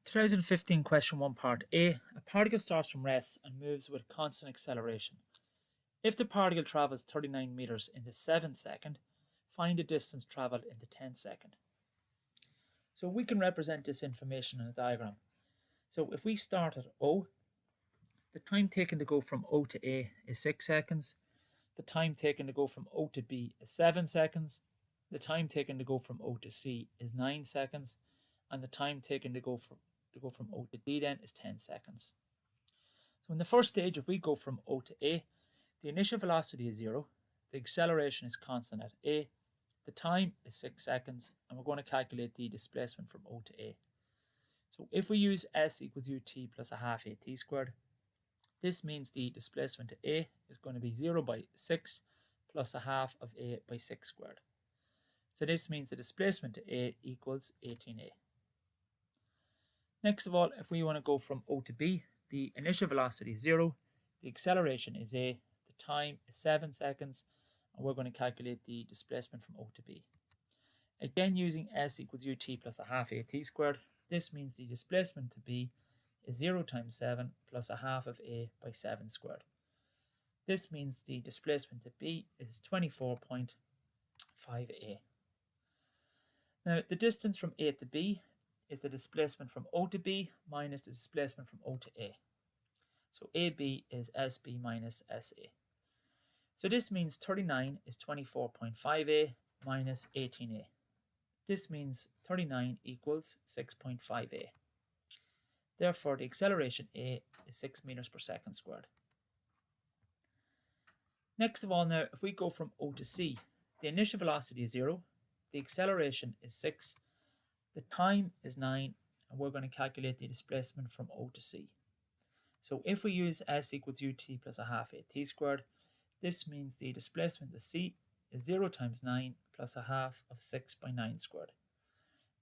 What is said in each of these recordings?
2015 question 1 part A. A particle starts from rest and moves with constant acceleration. If the particle travels 39 meters in the 7th second, find the distance travelled in the 10th second. So we can represent this information in a diagram. So if we start at O, the time taken to go from O to A is 6 seconds. The time taken to go from O to B is 7 seconds. The time taken to go from O to C is 9 seconds. And the time taken to go from O to D then is 10 seconds. So in the first stage, if we go from O to A, the initial velocity is 0, the acceleration is constant at A, the time is 6 seconds, and we're going to calculate the displacement from O to A. So if we use S equals ut plus a half at squared, this means the displacement to A is going to be 0 by 6 plus a half of A by 6 squared. So this means the displacement to A equals 18A. Next of all, if we want to go from O to B, the initial velocity is 0, the acceleration is A, the time is 7 seconds, and we're going to calculate the displacement from O to B. Again, using S equals ut plus a half at squared, this means the displacement to B is 0 times 7 plus a half of A by 7 squared. This means the displacement to B is 24.5A. Now, the distance from A to B is the displacement from O to B minus the displacement from O to A. So AB is SB minus SA. So this means 39 is 24.5A minus 18A. This means 39 equals 6.5A. Therefore, the acceleration A is 6 meters per second squared. Next of all now, if we go from O to C, the initial velocity is 0, the acceleration is 6, the time is 9, and we're going to calculate the displacement from O to C. So if we use S equals ut plus a half at squared, this means the displacement to C is 0 times 9 plus a half of 6 by 9 squared.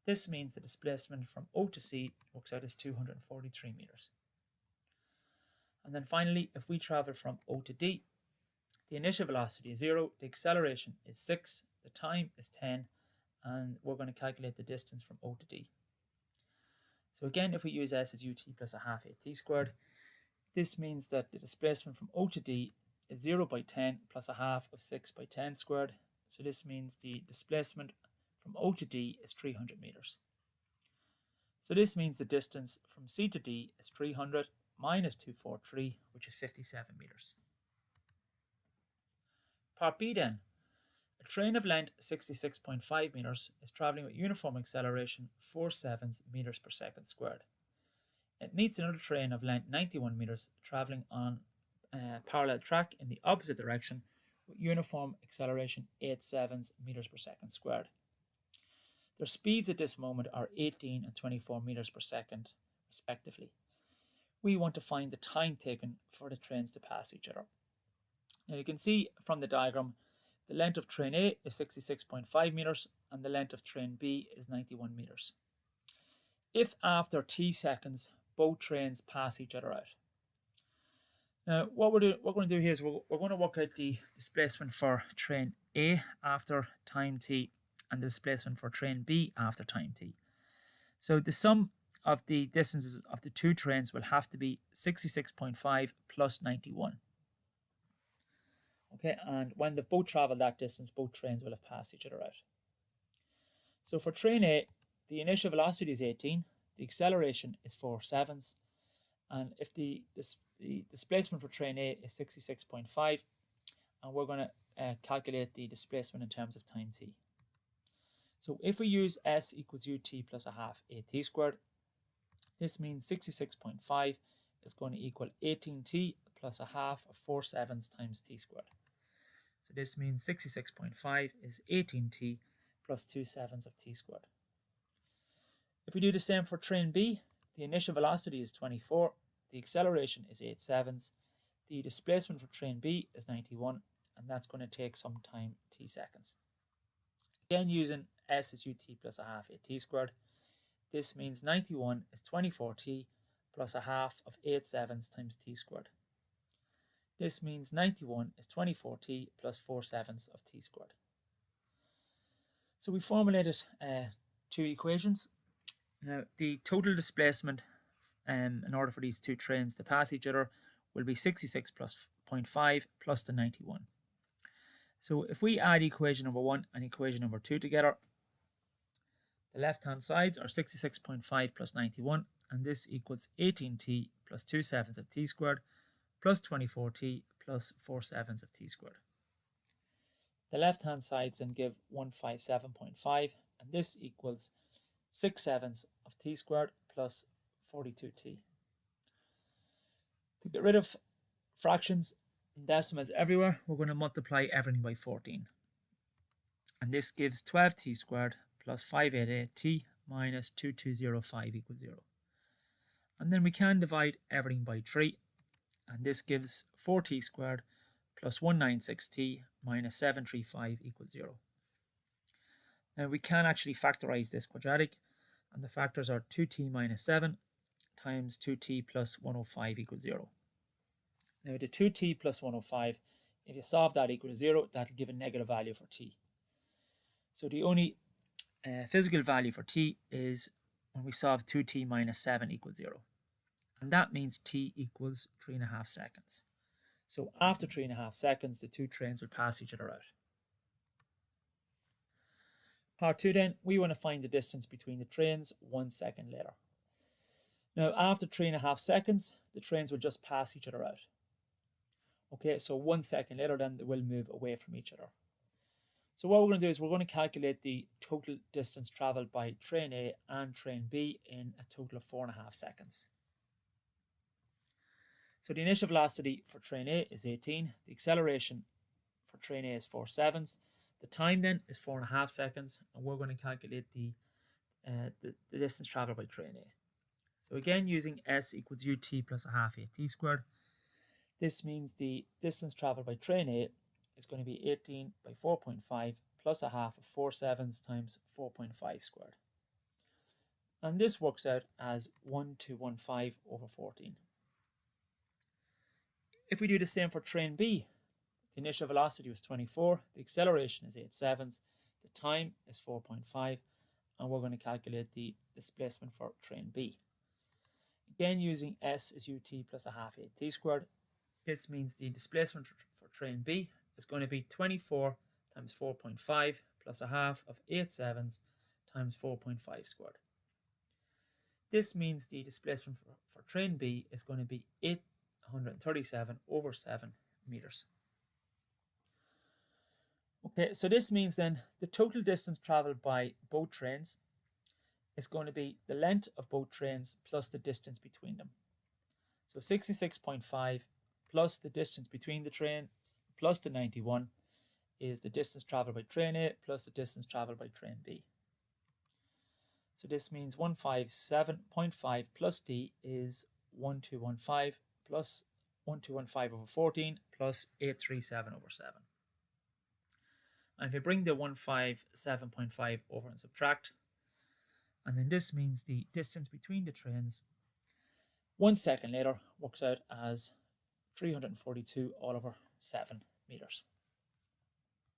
This means the displacement from O to C works out as 243 meters. And then finally, if we travel from O to D, the initial velocity is 0, the acceleration is 6, the time is 10, and we're going to calculate the distance from O to D. So again, if we use S as ut plus a half at squared, this means that the displacement from O to D is 0 by 10 plus a half of 6 by 10 squared. So this means the displacement from O to D is 300 meters. So this means the distance from C to D is 300 minus 243, which is 57 meters. Part B then. A train of length 66.5 meters is travelling with uniform acceleration 4/7 meters per second squared. It meets another train of length 91 meters travelling on a parallel track in the opposite direction with uniform acceleration 8/7 meters per second squared. Their speeds at this moment are 18 and 24 meters per second respectively. We want to find the time taken for the trains to pass each other. Now you can see from the diagram the length of train A is 66.5 meters and the length of train B is 91 meters. If after t seconds both trains pass each other out. Now what we're going to do here is we're going to work out the displacement for train A after time t and the displacement for train B after time t. So the sum of the distances of the two trains will have to be 66.5 plus 91. Okay, and when they've both travelled that distance, both trains will have passed each other out. So for train A, the initial velocity is 18, the acceleration is 4/7, and if the displacement for train A is 66.5, and we're going to calculate the displacement in terms of time t. So if we use S equals ut plus a half at squared, this means 66.5 is going to equal 18t plus a half of 4/7 times t squared. So this means 66.5 is 18t plus 2/7 of t squared. If we do the same for train B, the initial velocity is 24, the acceleration is 8/7, the displacement for train B is 91, and that's going to take some time, t seconds. Again, using S as ut plus a half at squared, this means 91 is 24t plus a half of 8/7 times t squared. This means 91 is 24t plus 4/7 of t squared. So we formulated two equations. Now, the total displacement in order for these two trains to pass each other will be 66 plus 0.5 plus the 91. So if we add equation number 1 and equation number 2 together, the left-hand sides are 66.5 plus 91, and this equals 18t plus 2 sevenths of t squared plus 24t plus 4 sevenths of t squared. The left-hand sides then give 157.5, and this equals 6 sevenths of t squared plus 42t. To get rid of fractions and decimals everywhere, we're going to multiply everything by 14. And this gives 12t squared plus 588t minus 2205 equals 0. And then we can divide everything by 3, and this gives 4t squared plus 196t minus 735 equals 0. Now we can actually factorize this quadratic, and the factors are 2t minus 7 times 2t plus 105 equals 0. Now the 2t plus 105, if you solve that equal to 0, that'll give a negative value for t. So the only physical value for t is when we solve 2t minus 7 equals 0. And that means t equals 3.5 seconds. So after 3.5 seconds, the two trains will pass each other out. Part 2 then, we want to find the distance between the trains 1 second later. Now after 3.5 seconds, the trains will just pass each other out. Okay, so 1 second later then they will move away from each other. So what we're going to do is we're going to calculate the total distance travelled by train A and train B in a total of 4.5 seconds. So the initial velocity for train A is 18. The acceleration for train A is 4 sevenths. The time then is 4.5 seconds, and we're going to calculate the distance travelled by train A. So again, using S equals ut plus a half at squared, this means the distance travelled by train A is going to be 18 by 4.5 plus a half of 4 sevenths times 4.5 squared. And this works out as 1215 over 14. If we do the same for train B, the initial velocity was 24, the acceleration is 8 sevenths, the time is 4.5, and we're going to calculate the displacement for train B. Again, using S is ut plus a half at squared, this means the displacement for train B is going to be 24 times 4.5 plus a half of 8 sevenths times 4.5 squared. This means the displacement for train B is going to be 837 over 7 meters. Okay, so this means then the total distance travelled by both trains is going to be the length of both trains plus the distance between them. So 66.5 plus the distance between the trains plus the 91 is the distance travelled by train A plus the distance travelled by train B. So this means 157.5 plus d is 1215 plus 1215 over 14 plus 837 over 7. And if you bring the 157.5 over and subtract, and then this means the distance between the trains 1 second later works out as 342 all over 7 meters.